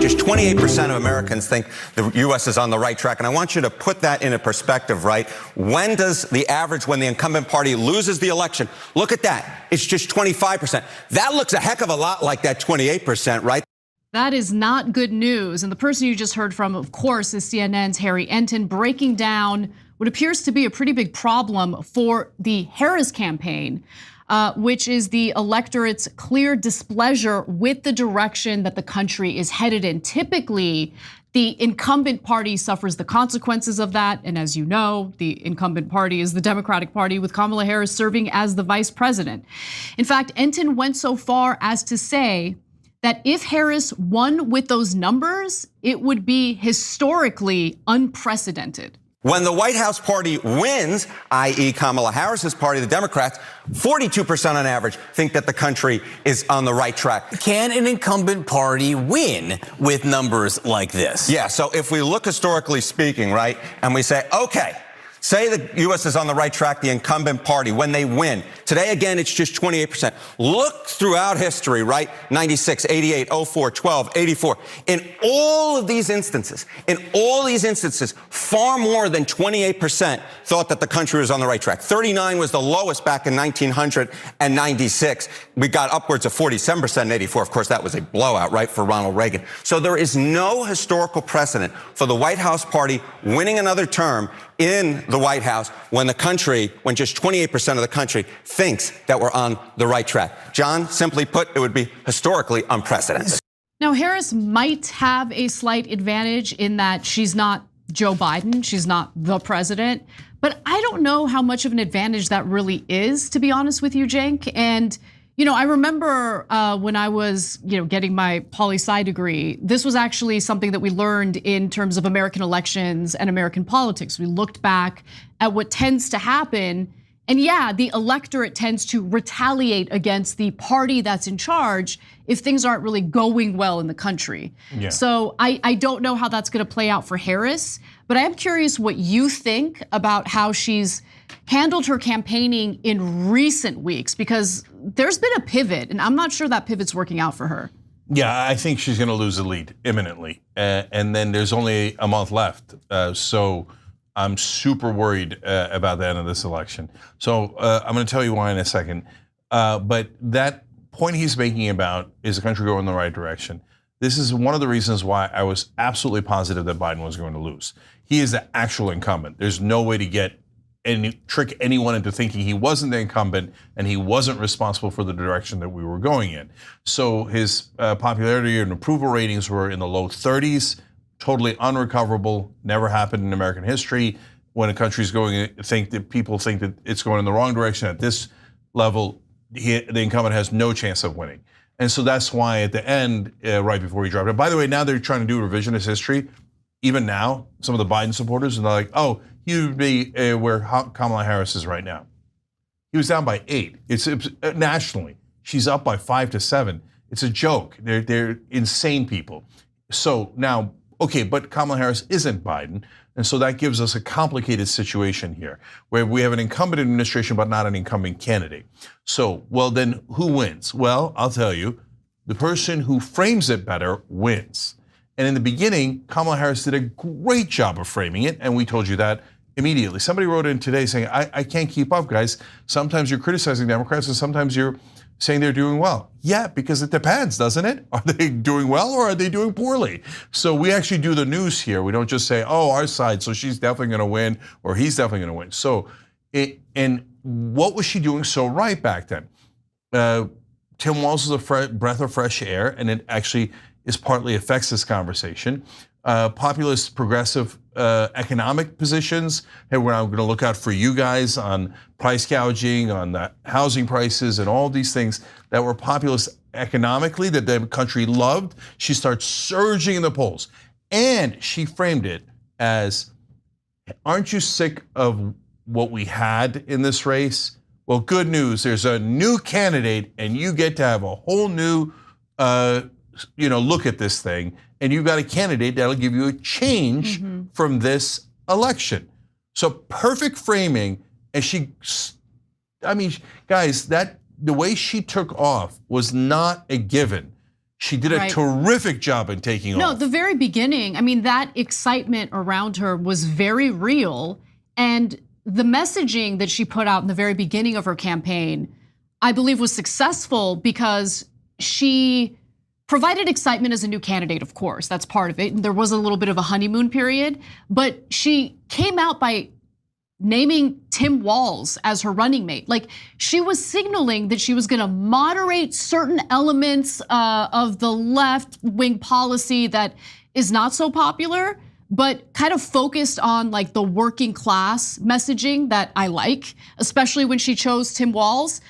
just 28% of Americans think the U.S. is on the right track. And I want you to put that into perspective, right? When does the average, when the incumbent party loses the election, look at that. It's just 25%. That looks a heck of a lot like that 28%, right? That is not good news. And the person you just heard from, of course, is CNN's Harry Enten, breaking down what appears to be a pretty big problem for the Harris campaign, which is the electorate's clear displeasure with the direction that the country is headed in. Typically, the incumbent party suffers the consequences of that. And as you know, the incumbent party is the Democratic Party, with Kamala Harris serving as the vice president. In fact, Enten went so far as to say that if Harris won with those numbers, it would be historically unprecedented. When the White House party wins, i.e. Kamala Harris's party, the Democrats, 42% on average think that the country is on the right track. Can an incumbent party win with numbers like this? Yeah, so if we look historically speaking, right, and we say, okay, say the U.S. is on the right track, the incumbent party, when they win. Today, again, it's just 28%. Look throughout history, right? 96, 88, 04, 12, 84. In all these instances, far more than 28% thought that the country was on the right track. 39 was the lowest back in 1996. We got upwards of 47% in 84. Of course, that was a blowout, right, for Ronald Reagan. So there is no historical precedent for the White House party winning another term in the White House when just 28% of the country thinks that we're on the right track. John, simply put, it would be historically unprecedented. Now, Harris might have a slight advantage in that she's not Joe Biden, she's not the president, but I don't know how much of an advantage that really is, to be honest with you, Cenk. And I remember when I was, getting my poli-sci degree, this was actually something that we learned in terms of American elections and American politics. We looked back at what tends to happen. And yeah, the electorate tends to retaliate against the party that's in charge if things aren't really going well in the country. Yeah. So I don't know how that's gonna play out for Harris, but I am curious what you think about how she's handled her campaigning in recent weeks, because there's been a pivot and I'm not sure that pivot's working out for her. Yeah, I think she's gonna lose the lead imminently. And then there's only a month left. So I'm super worried about the end of this election. So I'm gonna tell you why in a second. But that point he's making about is the country going in the right direction. This is one of the reasons why I was absolutely positive that Biden was going to lose. He is the actual incumbent. There's no way to trick anyone into thinking he wasn't the incumbent and he wasn't responsible for the direction that we were going in. So his popularity and approval ratings were in the low 30s, totally unrecoverable, never happened in American history. When a country's people think that it's going in the wrong direction at this level, the incumbent has no chance of winning. And so that's why at the end, right before he dropped it. By the way, now they're trying to do revisionist history. Even now, some of the Biden supporters, and they're like, oh, he would be where Kamala Harris is right now. He was down by 8. It's nationally, she's up by 5 to 7. It's a joke. They're insane people. So now, okay, but Kamala Harris isn't Biden, and so that gives us a complicated situation here, where we have an incumbent administration but not an incumbent candidate. So, well, then who wins? Well, I'll tell you, the person who frames it better wins. And in the beginning, Kamala Harris did a great job of framing it, and we told you that immediately. Somebody wrote in today saying, I can't keep up, guys. Sometimes you're criticizing Democrats and sometimes you're saying they're doing well. Yeah, because it depends, doesn't it? Are they doing well or are they doing poorly? So we actually do the news here. We don't just say, oh, our side, so she's definitely gonna win or he's definitely gonna win. So, and what was she doing so right back then? Tim Walz is a breath of fresh air, and it actually partly affects this conversation. Populist, progressive economic positions. Hey, we're going to look out for you guys on price gouging, on the housing prices, and all these things that were populist economically that the country loved. She starts surging in the polls, and she framed it as, "Aren't you sick of what we had in this race? Well, good news. There's a new candidate, and you get to have a whole new, look at this thing." And you've got a candidate that'll give you a change from this election. So perfect framing, and guys, the way she took off was not a given. She did a Right. terrific job in taking No, off. the very beginning, I mean, that excitement around her was very real. And the messaging that she put out in the very beginning of her campaign, I believe was successful because she provided excitement as a new candidate, of course, that's part of it. And there was a little bit of a honeymoon period, but she came out by naming Tim Walz as her running mate. Like, she was signaling that she was gonna moderate certain elements of the left-wing policy that is not so popular, but kind of focused on like the working class messaging that I like, especially when she chose Tim Walz.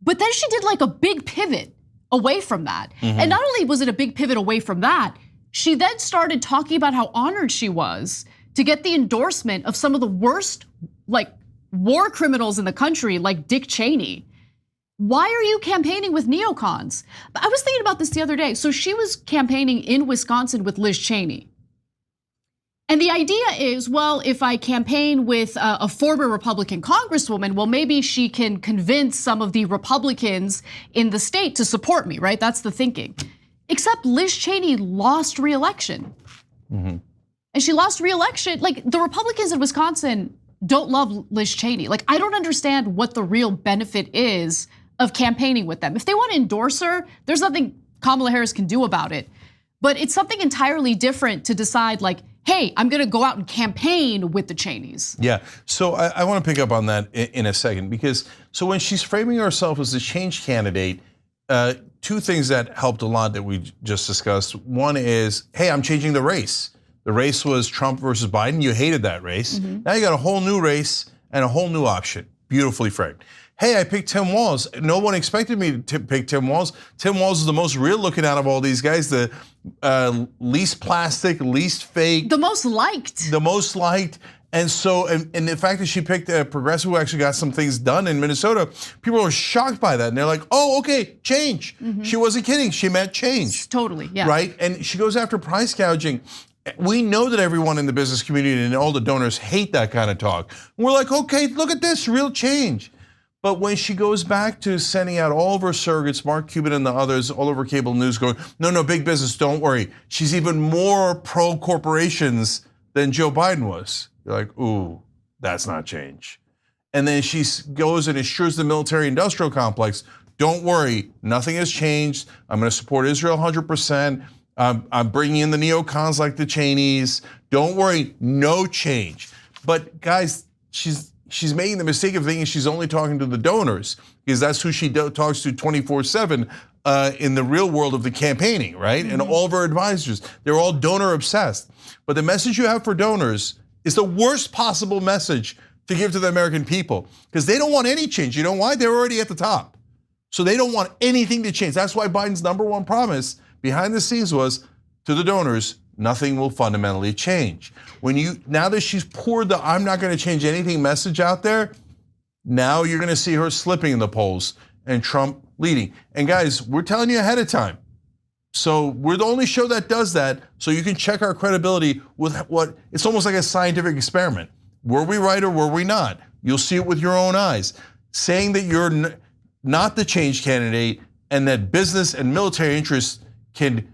But then she did like a big pivot away from that. And not only was it a big pivot away from that, she then started talking about how honored she was to get the endorsement of some of the worst like war criminals in the country, like Dick Cheney. Why are you campaigning with neocons? I was thinking about this the other day. So she was campaigning in Wisconsin with Liz Cheney. And the idea is, well, if I campaign with a former Republican congresswoman, well, maybe she can convince some of the Republicans in the state to support me, right? That's the thinking. Except Liz Cheney lost re-election. And she lost re-election. Like, the Republicans in Wisconsin don't love Liz Cheney. Like, I don't understand what the real benefit is of campaigning with them. If they want to endorse her, there's nothing Kamala Harris can do about it. But it's something entirely different to decide like, hey, I'm gonna go out and campaign with the Cheneys. Yeah, so I want to pick up on that in a second, because so when she's framing herself as a change candidate, two things that helped a lot that we just discussed. One is, hey, I'm changing the race. The race was Trump versus Biden. You hated that race. Now you got a whole new race and a whole new option. Beautifully framed. Hey, I picked Tim Walz. No one expected me to pick Tim Walz. Tim Walz is the most real looking out of all these guys. The least plastic, least fake. The most liked. The most liked. And so, and the fact that she picked a progressive who actually got some things done in Minnesota, people were shocked by that. And they're like, oh, okay, change. She wasn't kidding. She meant change. Totally, yeah. Right? And she goes after price gouging. We know that everyone in the business community and all the donors hate that kind of talk. We're like, okay, look at this, real change. But when she goes back to sending out all of her surrogates, Mark Cuban and the others, all over cable news going, no, big business, don't worry. She's even more pro-corporations than Joe Biden was. You're like, ooh, that's not change. And then she goes and assures the military-industrial complex, don't worry, nothing has changed. I'm gonna support Israel 100%. I'm bringing in the neocons like the Cheneys. Don't worry, no change. But guys, she's making the mistake of thinking she's only talking to the donors, because that's who she talks to 24/7 in the real world of the campaigning, right? And all of her advisors, they're all donor obsessed. But the message you have for donors is the worst possible message to give to the American people, because they don't want any change. You know why? They're already at the top. So they don't want anything to change. That's why Biden's #1 promise behind the scenes was to the donors, nothing will fundamentally change. Now that she's poured the I'm not gonna change anything message out there, now you're gonna see her slipping in the polls and Trump leading. And guys, we're telling you ahead of time. So we're the only show that does that, so you can check our credibility with what, it's almost like a scientific experiment. Were we right or were we not? You'll see it with your own eyes. Saying that you're not the change candidate and that business and military interests can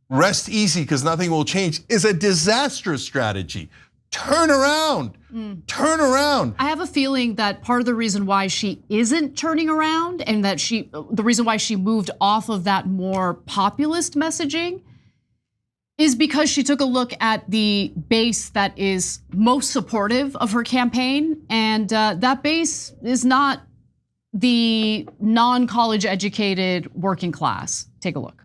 rest easy because nothing will change is a disastrous strategy. Turn around, turn around. I have a feeling that part of the reason why she isn't turning around and that the reason why she moved off of that more populist messaging is because she took a look at the base that is most supportive of her campaign. And that base is not the non-college educated working class. Take a look.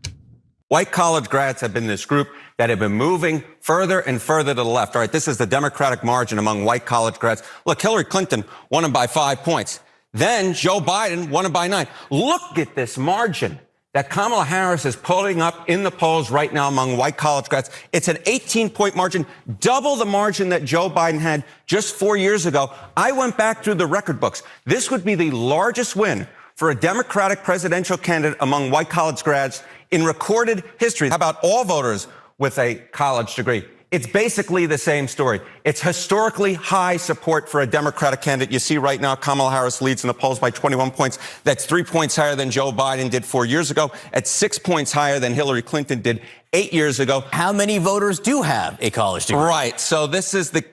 White college grads have been this group that have been moving further and further to the left. All right, this is the Democratic margin among white college grads. Look, Hillary Clinton won him by 5 points. Then Joe Biden won him by 9. Look at this margin that Kamala Harris is pulling up in the polls right now among white college grads. It's an 18-point margin, double the margin that Joe Biden had just 4 years ago. I went back through the record books. This would be the largest win for a Democratic presidential candidate among white college grads in recorded history. How about all voters with a college degree? It's basically the same story. It's historically high support for a Democratic candidate. You see right now, Kamala Harris leads in the polls by 21 points. That's 3 points higher than Joe Biden did 4 years ago. At 6 points higher than Hillary Clinton did 8 years ago. How many voters do have a college degree? Right. So this is the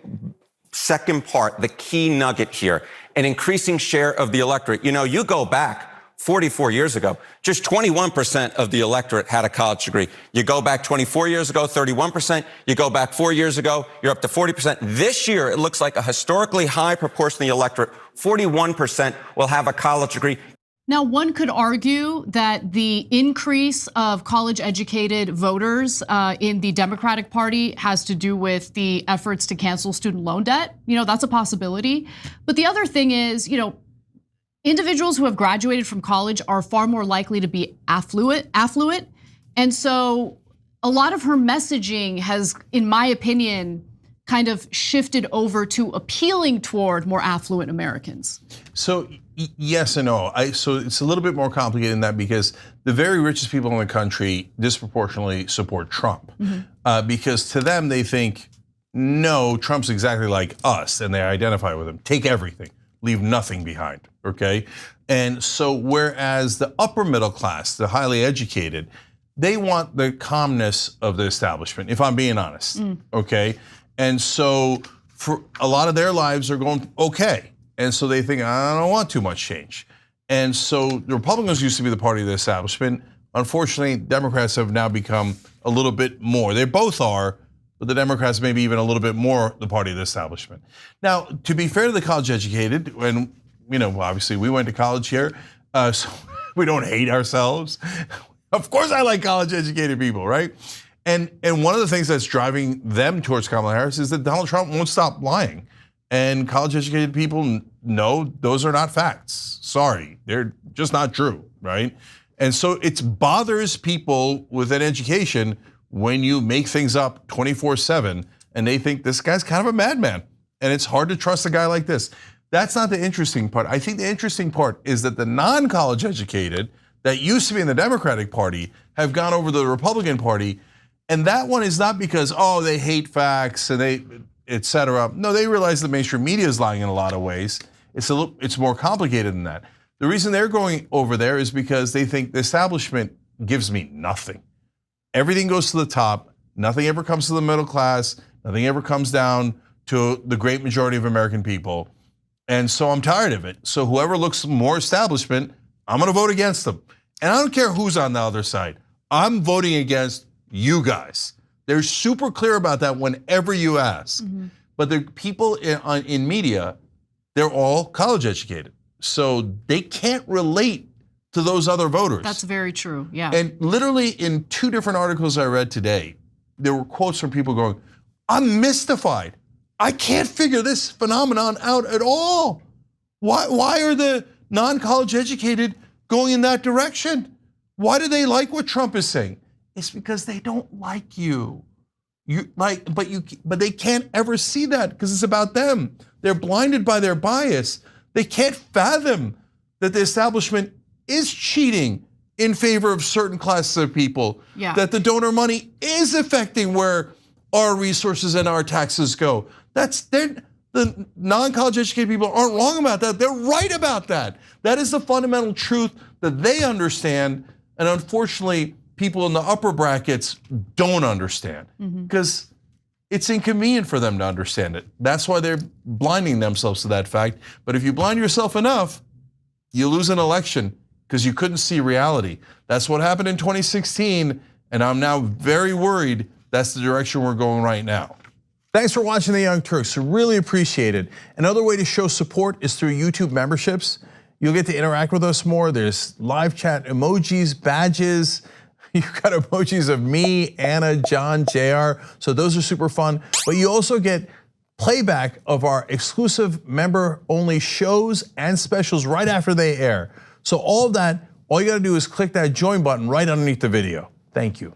second part, the key nugget here. An increasing share of the electorate. You know, you go back 44 years ago, just 21% of the electorate had a college degree. You go back 24 years ago, 31%. You go back 4 years ago, you're up to 40%. This year, it looks like a historically high proportion of the electorate, 41%, will have a college degree. Now, one could argue that the increase of college-educated voters in the Democratic Party has to do with the efforts to cancel student loan debt. You know, that's a possibility. But the other thing is, you know, individuals who have graduated from college are far more likely to be affluent. And so a lot of her messaging has, in my opinion, kind of shifted over to appealing toward more affluent Americans. So yes and no. So it's a little bit more complicated than that because the very richest people in the country disproportionately support Trump. Because to them, they think, no, Trump's exactly like us and they identify with him. Take everything, leave nothing behind, okay? And so whereas the upper middle class, the highly educated, they want the calmness of the establishment, if I'm being honest, okay? And so for a lot of their lives are going okay. And so they think, I don't want too much change. And so the Republicans used to be the party of the establishment. Unfortunately, Democrats have now become a little bit more. They both are, but the Democrats maybe even a little bit more the party of the establishment. Now, to be fair to the college educated, and you know, obviously we went to college here, so we don't hate ourselves. Of course I like college educated people, right? And one of the things that's driving them towards Kamala Harris is that Donald Trump won't stop lying. And college educated people know those are not facts. Sorry, they're just not true, right? And so it bothers people with an education when you make things up 24/7 and they think this guy's kind of a madman. And it's hard to trust a guy like this. That's not the interesting part. I think the interesting part is that the non-college educated that used to be in the Democratic Party have gone over to the Republican Party. And that one is not because, oh, they hate facts and they, et cetera. No, they realize the mainstream media is lying in a lot of ways. It's more complicated than that. The reason they're going over there is because they think the establishment gives me nothing. Everything goes to the top. Nothing ever comes to the middle class. Nothing ever comes down to the great majority of American people. And so I'm tired of it. So whoever looks more establishment, I'm gonna vote against them. And I don't care who's on the other side. I'm voting against you guys. They're super clear about that whenever you ask. But the people in media, they're all college educated. So they can't relate to those other voters. That's very true, yeah. And literally in 2 different articles I read today, there were quotes from people going, I'm mystified. I can't figure this phenomenon out at all. Why are the non-college educated going in that direction? Why do they like what Trump is saying? It's because they don't like you. But they can't ever see that because it's about them. They're blinded by their bias. They can't fathom that the establishment is cheating in favor of certain classes of people. That the donor money is affecting where our resources and our taxes go. The non-college educated people aren't wrong about that. They're right about that. That is the fundamental truth that they understand. And unfortunately, people in the upper brackets don't understand because it's inconvenient for them to understand it. That's why they're blinding themselves to that fact. But if you blind yourself enough, you lose an election because you couldn't see reality. That's what happened in 2016, and I'm now very worried that's the direction we're going right now. Thanks for watching The Young Turks, really appreciate it. Another way to show support is through YouTube memberships. You'll get to interact with us more. There's live chat emojis, badges. You've got emojis of me, Anna, John, JR, so those are super fun. But you also get playback of our exclusive member-only shows and specials right after they air. So all of that, all you gotta do is click that join button right underneath the video. Thank you.